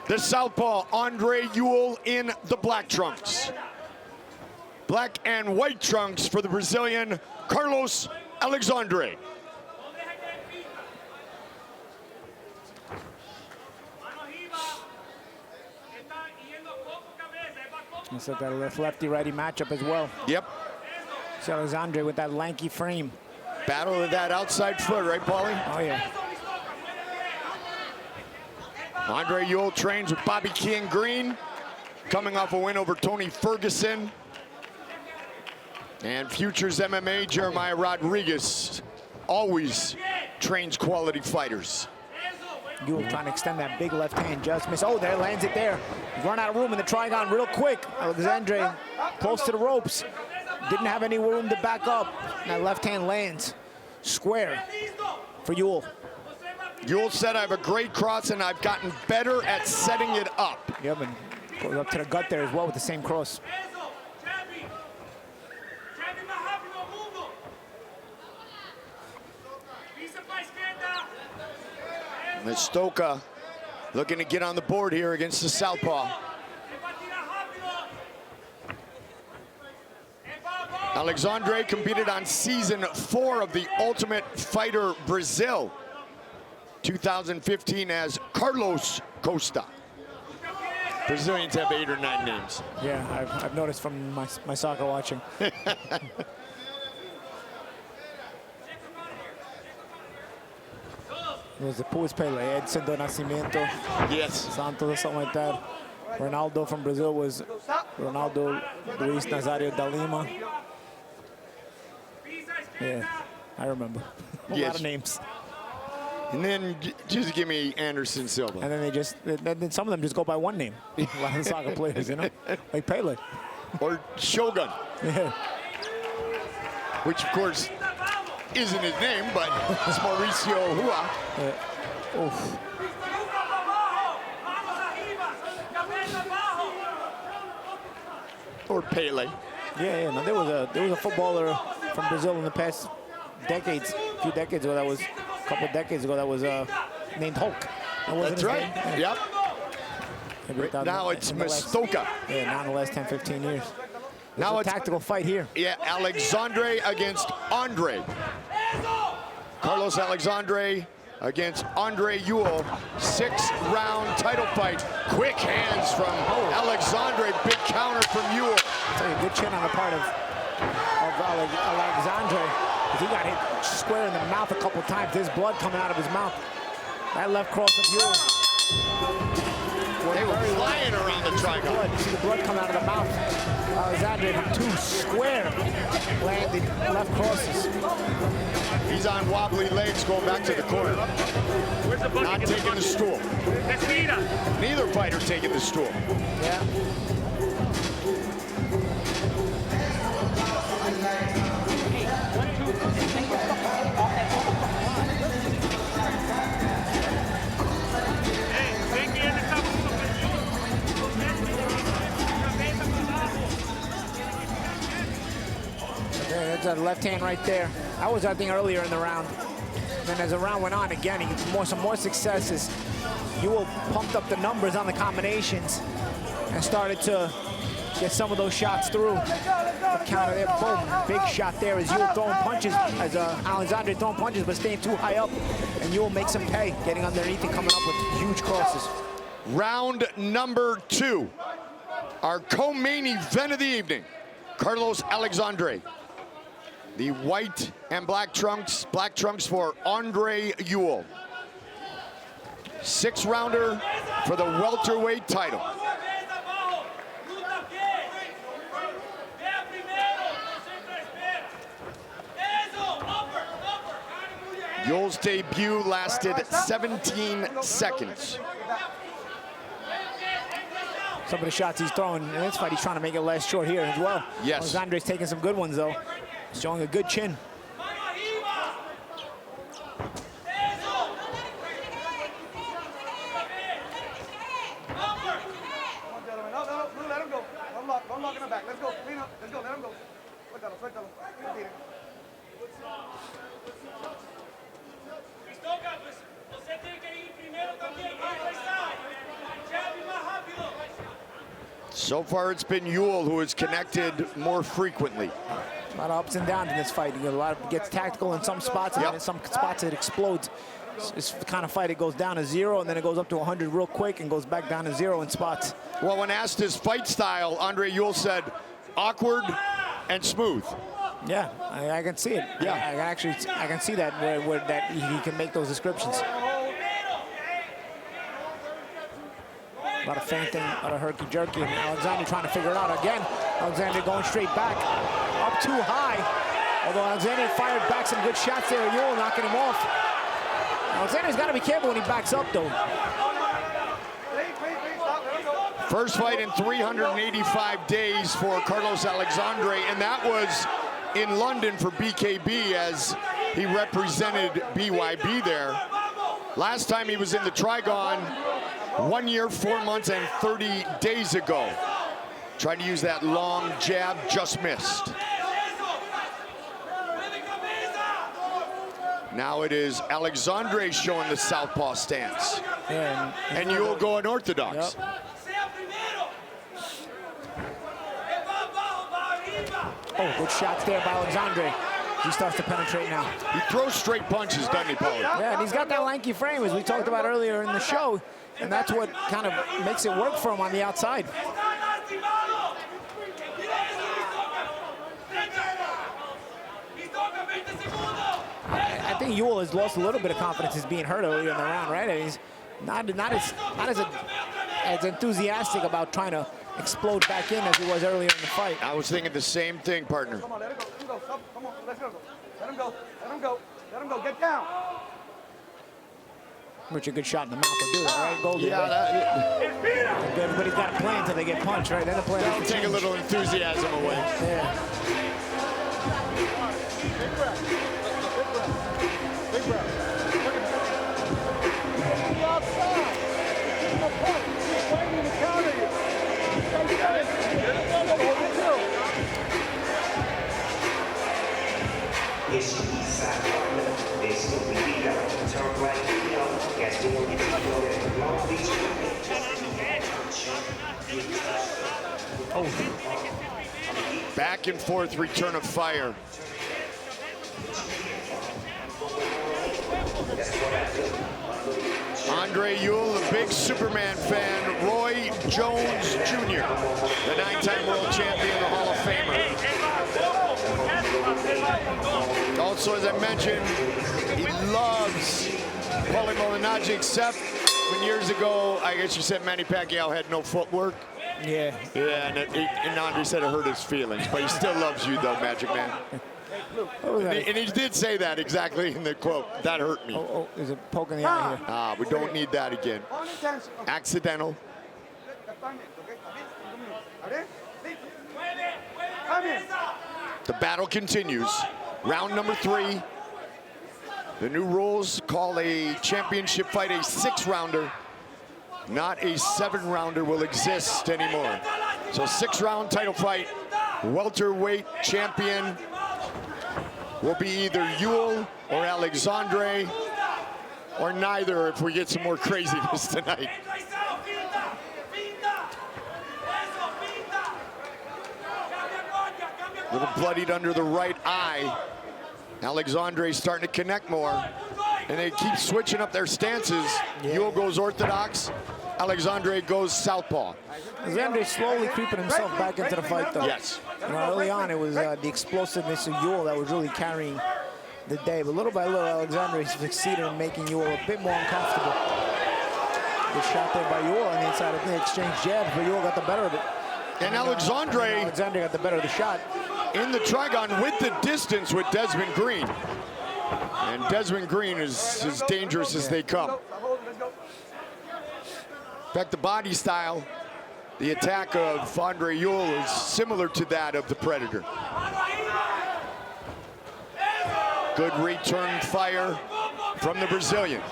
the southpaw Andre Ewell in the black trunks. Black and white trunks for the Brazilian Carlos Alexandre. It's like a lefty-righty matchup as well. Yep. So Alexandre with that lanky frame. Battle of that outside foot, right, Paulie? Oh, yeah. Andre Ewell trains with Bobby King Green, coming off a win over Tony Ferguson. And Futures MMA, Jeremiah Rodriguez, always trains quality fighters. Ewell trying to extend that big left hand, just miss. Oh, there, lands it there. Run out of room in the trigon real quick. Alexandre close to the ropes. Didn't have any room to back up. That left hand lands square for Ewell. Ewell said, I have a great cross and I've gotten better at setting it up. Yep, and goes up to the gut there as well with the same cross. Mistoka looking to get on the board here against the southpaw. Alexandre competed on season 4 of the Ultimate Fighter Brazil 2015 as Carlos Costa. Brazilians have 8 or 9 names. Yeah, I've noticed from my soccer watching. It was the Puig Pele, Edson do Nascimento, yes, Santos or something like that. Ronaldo from Brazil was Ronaldo Luis Nazario da Lima. Yeah, I remember. A lot of names. And then just give me Anderson Silva. And then then some of them just go by one name. A lot of soccer players, you know, like Pele. Or Shogun. Yeah. Which, of course, isn't his name, but it's Mauricio Hua. Oof. Or Pele. Yeah, no, there was a footballer from Brazil in the past decades, a few decades ago, that was a couple of decades ago, that was named Hulk. That's right. Yeah. Yep. Now it's Mistoka. Yeah, now in the last 10, 15 years. Now it's a tactical fight here. Yeah, Alexandre against Andre. Carlos Alexandre against Andre Ewell. 6-round title fight. Quick hands from Alexandre. Big counter from Ewell. I'll tell you, good chin on the part of Alexandre. He got hit square in the mouth a couple times. There's blood coming out of his mouth. That left cross of Ewell. They were flying around the triangle. You see the blood come out of the mouth. Alexandre with 2 square landed left crosses. He's on wobbly legs going back to the corner. Not taking the stool. Neither fighter taking the stool. Yeah. There's a left hand right there. That was, I think, earlier in the round. Then as the round went on, again, he gets some more successes. Ewell pumped up the numbers on the combinations and started to get some of those shots through. The counter there, boom, big shot there as Ewell throwing punches, as Alexandre throwing punches, but staying too high up. And Ewell makes him pay, getting underneath and coming up with huge crosses. Round number 2. Our co-main event of the evening. Carlos Alexandre. The white and black trunks for Andre Ewell. 6-rounder for the welterweight title. Ewell's debut lasted 17 seconds. Some of the shots he's throwing in this fight, he's trying to make it last short here as well. Yes. Alexandre's taking some good ones, though. He's showing a good chin. Don't lock in the back. Let's go. Clean up. Let's go. Let him go. Suéltalo. Mistoka, pues, você tem que ir primeiro também. Vai, sai. So far, it's been Ewell who has connected more frequently. A lot of ups and downs in this fight. You get a lot of gets tactical in some spots, and then in some spots it explodes. It's the kind of fight it goes down to 0, and then it goes up to 100 real quick and goes back down to 0 in spots. Well, when asked his fight style, Andre Ewell said, awkward and smooth. Yeah, I can see it. Yeah, I can see that where that he can make those descriptions. A lot of feinting, a lot of herky-jerky, and Alexandre trying to figure it out again. Alexandre going straight back, up too high. Although Alexandre fired back some good shots there, Ewell knocking him off. Alexandre's got to be careful when he backs up, though. First fight in 385 days for Carlos Alexandre, and that was in London for BKB as he represented BYB there. Last time he was in the Trigon 1 year, 4 months, and 30 days ago. Tried to use that long jab, just missed. Now it is Alexandre showing the southpaw stance. Yeah, and Ewell going orthodox. Yep. Oh, good shots there by Alexandre. He starts to penetrate now. He throws straight punches, doesn't he, Paulie? Yeah, and he's got that lanky frame, as we talked about earlier in the show, and that's what kind of makes it work for him on the outside. I think Ewell has lost a little bit of confidence. He's being hurt earlier in the round, right? And he's not as enthusiastic about trying to explode back in as he was earlier in the fight. I was thinking the same thing, partner. Come on, let it go. Come on, let's go. Let him go. Let him go. Let him go. Get down. Which a good shot in the mouth will do that, right? Golden. Yeah, everybody's got a plan until they get punched, right? Then the plan that'll take a little enthusiasm away. Yeah. Big breath. Big breath. Look at that. Be outside. Give him a punch. He's waiting to counter you. Back and forth return of fire. Andre Ewell, the big Superman fan. Roy Jones Jr., the 9-time world champion, the Hall of Famer. Also, as I mentioned, he loves Paulie Malignaggi, except when years ago, I guess you said Manny Pacquiao had no footwork. Yeah. Yeah, and Andre said it hurt his feelings, but he still loves you, though, Magic Man. And he did say that exactly in the quote. That hurt me. Oh, there's a poke in the eye here. Ah, we don't need that again. Accidental. The battle continues. Round number 3. The new rules call a championship fight a 6-rounder. Not a 7-rounder will exist anymore. So 6-round title fight. Welterweight champion will be either Ewell or Alexandre, or neither if we get some more craziness tonight. A little bloodied under the right eye. Alexandre starting to connect more, and they keep switching up their stances. Yeah. Ewell goes orthodox, Alexandre goes southpaw. Alexandre slowly creeping himself back into the fight, though. Yes. You know, early on, it was the explosiveness of Ewell that was really carrying the day. But little by little, Alexandre succeeded in making Ewell a bit more uncomfortable. Good shot there by Ewell on the inside. I think they exchanged jabs, but Ewell got the better of it. And Alexandre got the better of the shot. In the Trigon with the distance with Desmond Green. And Desmond Green is as dangerous as they come. In fact, the body style, the attack of Andre Ewell is similar to that of the Predator. Good return fire from the Brazilian.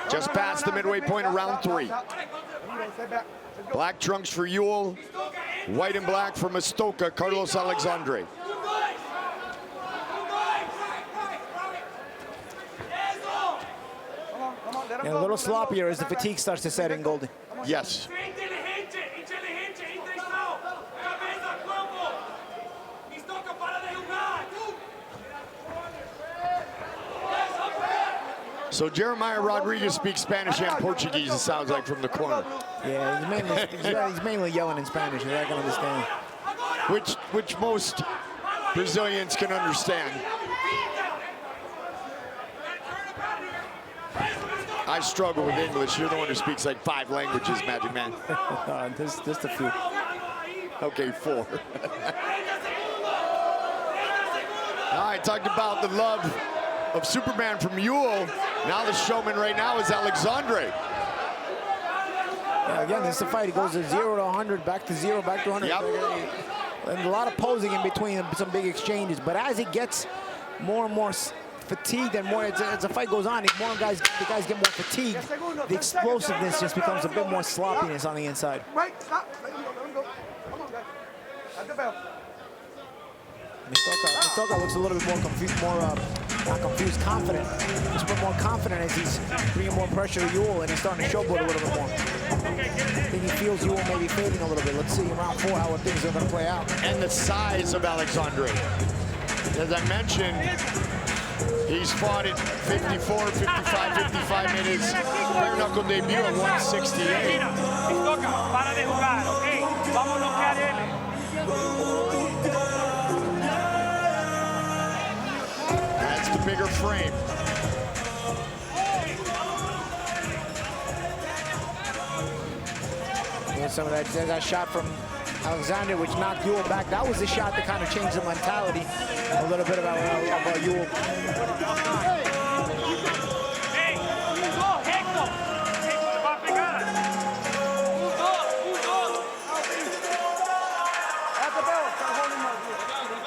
Just past the midway point of round 3. Black trunks for Ewell, white and black for Mustoka, Carlos Alexandre. And a little sloppier as the fatigue starts to set in, Goldie. Yes. So Jeremiah Rodriguez speaks Spanish and Portuguese, it sounds like, from the corner. Yeah, he's mainly yelling in Spanish, I can understand. Which most Brazilians can understand. I struggle with English. You're the one who speaks like 5 languages, Magic Man. Just a few. Okay, 4. All right, talked about the love of Superman from Ewell. Now the showman right now is Alexandre. Yeah, again, this is a fight. It goes to 0 to 100, back to 0, back to 100. Yep. And a lot of posing in between, some big exchanges. But as it gets more and more fatigued and more, as the fight goes on, the guys get more fatigued. The explosiveness just becomes a bit more sloppiness on the inside. Right, stop. Let him go. Come on, guys. At the bell. Mistoka looks a little bit more confused, not confused, confident. Just a bit more confident as he's bringing more pressure to Ewell and he's starting to showboat a little bit more. I think he feels Ewell maybe fading a little bit. Let's see in round 4 how things are going to play out. And the size of Alexandre. As I mentioned, he's fought at 54, 55, 55 in his bare knuckle debut at 168. That's the bigger frame. Yeah, some of that shot from Alexandre, which knocked Ewell back. That was the shot that kind of changed the mentality a little bit about Ewell.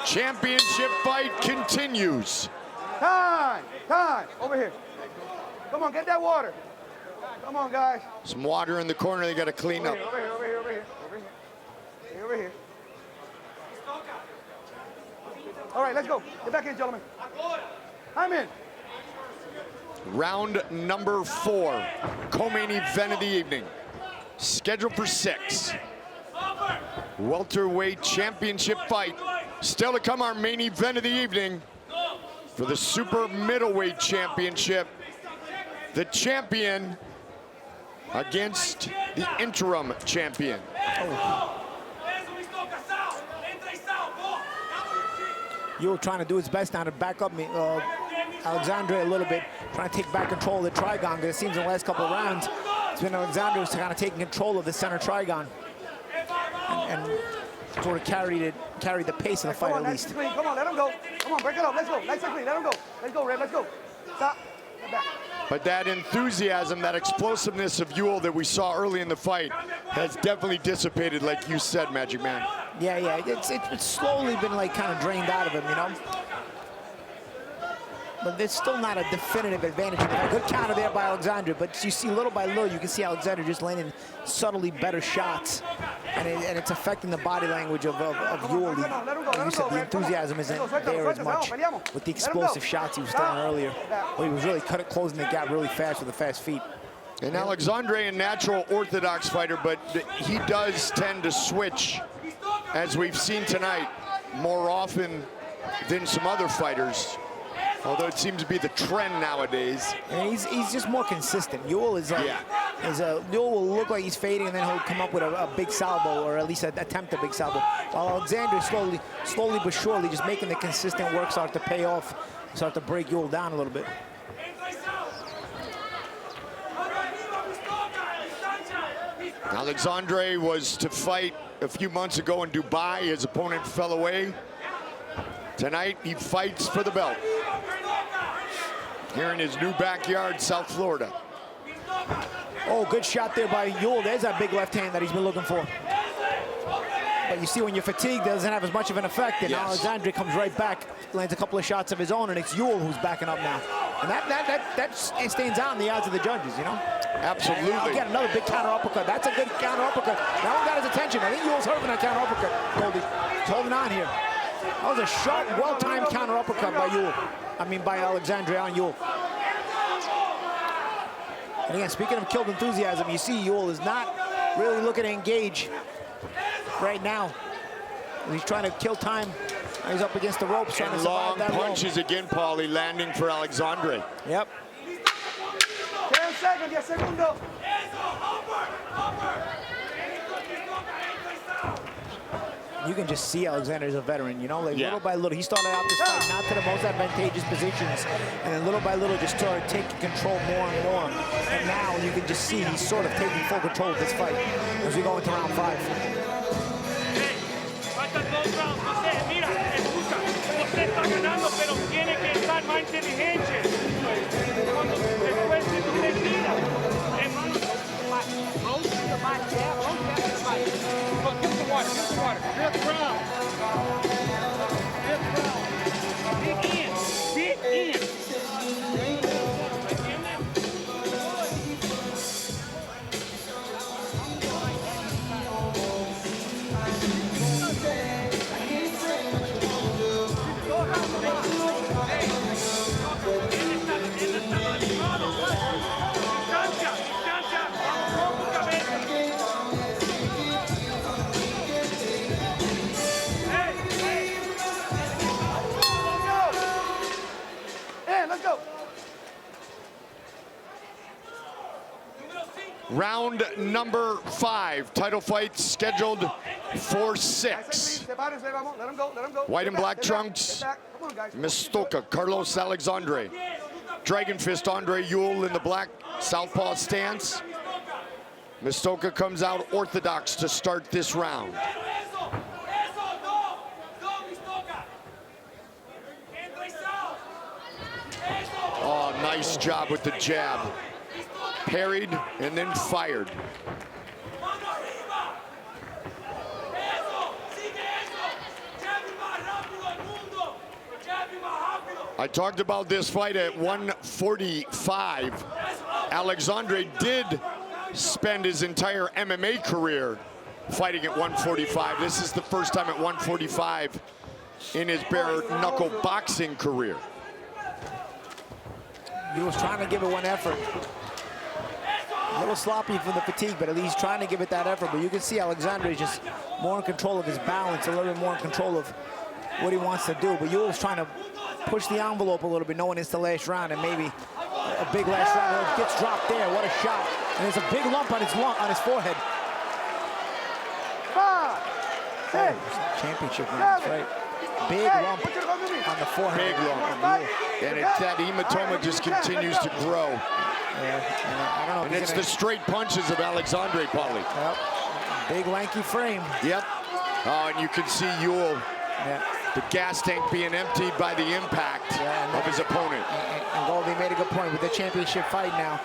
Championship fight continues. Time. Over here. Come on, get that water. Come on, guys. Some water in the corner they got to clean up. Over here. All right, let's go. Get back in, gentlemen. I'm in. Round number 4, co-main event of the evening. Scheduled for 6. Welterweight championship fight. Still to come, our main event of the evening for the super middleweight championship. The champion against the interim champion. Ewell trying to do his best now to back up Alexandre a little bit, trying to take back control of the trigon, because it seems in the last couple of rounds, it's been Alexandre who's kind of taking control of the center trigon and sort of carried the pace of the fight at least. Come on, let him go. Come on, break it up. Let's go. Nice and clean. Let him go. Let's go, Red. Let's go. Stop. Get back. But that enthusiasm, that explosiveness of Ewell that we saw early in the fight has definitely dissipated, like you said, Magic Man. Yeah, it's slowly been like kind of drained out of him, you know. But there's still not a definitive advantage. A good counter there by Alexandre, but you see little by little, you can see Alexandre just landing subtly better shots, and it's affecting the body language of Ewell. Like you said, the enthusiasm isn't there as much with the explosive shots he was throwing earlier. Well, he was really closing the gap really fast with the fast feet. And Alexandre, a natural orthodox fighter, but he does tend to switch, as we've seen tonight, more often than some other fighters. Although it seems to be the trend nowadays. And he's just more consistent. Ewell is like, Ewell will look like he's fading, and then he'll come up with a big salvo, or at least attempt a big salvo. While Alexandre slowly but surely, just making the consistent work start to pay off, start to break Ewell down a little bit. Alexandre was to fight a few months ago in Dubai. His opponent fell away. Tonight, he fights for the belt here in his new backyard, South Florida. Oh, good shot there by Ewell. There's that big left hand that he's been looking for. But you see, when you're fatigued, it doesn't have as much of an effect. And Alexandre comes right back, lands a couple of shots of his own, and it's Ewell who's backing up now. And that stands out in the eyes of the judges, you know? Absolutely. And again, another big counter uppercut. That's a good counter uppercut. That one got his attention. I think Ewell's hurt from that counter uppercut. Goldie, he's holding on here. That was a sharp, well-timed counter uppercut by Ewell. By Alexandre on Ewell. And again, speaking of killed enthusiasm, you see Ewell is not really looking to engage right now. He's trying to kill time. He's up against the ropes, trying to survive that long punches again, Paulie, landing for Alexandre. Yep. seconds, 10 segundos. You can just see Alexandre's a veteran, you know, like Yeah. little by little. He started out this fight not to the most advantageous positions, and then little by little just started taking control more and more. And now you can just see he's sort of taking full control of this fight as we go into round 5. Faltan 2 rounds, José, mira, escucha, José está ganando, pero tiene que estar más inteligente. Cuando después de tu mentira, hermano, look, give the water, give the water. 5th round. 5th round. Dig in, dig in. Let's go. Round number 5. Title fight scheduled for 6. Sepárense, vamos. Let him go, let him go. White and black Get back, trunks. get back. Come on, guys. Mistoka, Carlos Alexandre. Dragon Fist Andre Ewell in the black southpaw stance. Mistoka comes out orthodox to start this round. Oh, nice job with the jab. Parried and then fired. I talked about this fight at 145. Alexandre did spend his entire MMA career fighting at 145. This is the first time at 145 in his bare knuckle boxing career. He was trying to give it one effort. A little sloppy from the fatigue, but at least trying to give it that effort. But you can see Alexandre is just more in control of his balance, a little bit more in control of what he wants to do. But Ewell's trying to push the envelope a little bit, knowing it's the last round, and maybe a big last round. It gets dropped there. What a shot! And there's a big lump on his forehead. 5, 6, Championship rounds, right? Big lump on the forehead. Big lump on the and that hematoma just continues to grow. I don't know. And it's the straight punches of Alexandre, Paulie. Yep. Big lanky frame. Yep. Oh, and you can see Ewell, Yeah. the gas tank being emptied by the impact of his opponent. And Goldie made a good point with the championship fight now.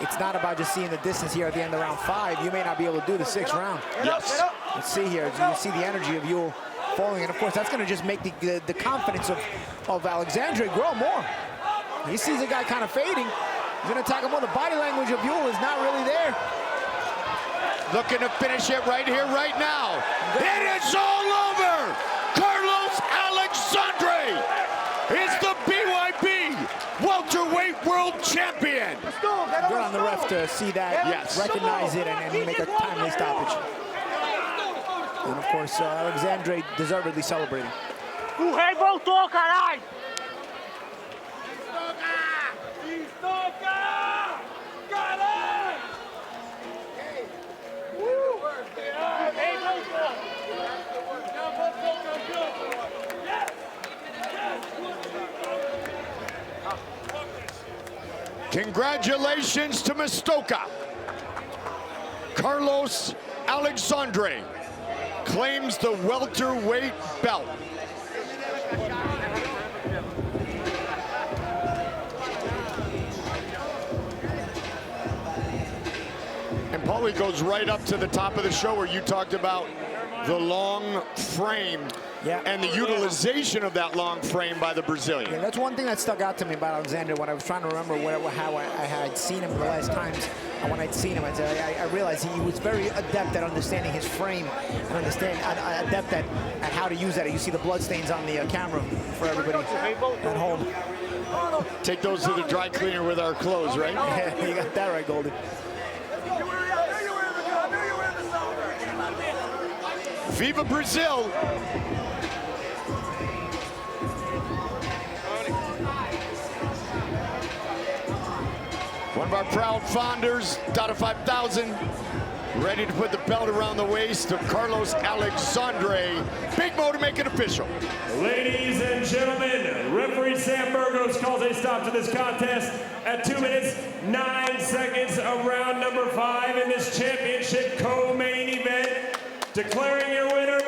It's not about just seeing the distance here at the end of round 5. You may not be able to do the 6th round. Yes. Let's see here. You see the energy of Ewell falling, and of course that's going to just make the confidence of Alexandre grow more. He sees the guy kind of fading. He's going to attack him more. The body language of Ewell is not really there. Looking to finish it right here, right now. It is all over! Carlos Alexandre is the BYB Welterweight World Champion! Good on the ref to see that, Yes. recognize it, and make a timely stoppage. And of course, Alexandre deservedly celebrating. O rei voltou, caralho! Congratulations to Mistoka. Carlos Alexandre claims the welterweight belt. And Paulie goes right up to the top of the show where you talked about the long frame and the utilization of that long frame by the Brazilian. Yeah, that's one thing that stuck out to me about Alexandre when I was trying to remember how I had seen him the last times. And when I'd seen him, I realized he was very adept at understanding his frame and adept at how to use that. You see the blood stains on the camera for everybody at home. Take those to the dry cleaner with our clothes, right? Yeah, you got that right, Goldie. Viva Brazil! One of our proud founders, Dada 5000, ready to put the belt around the waist of Carlos Alexandre. Big Mo to make it official. Ladies and gentlemen, referee Sam Burgos calls a stop to this contest at 2 minutes, 9 seconds of round number 5 in this championship co-main event. Declaring your winner,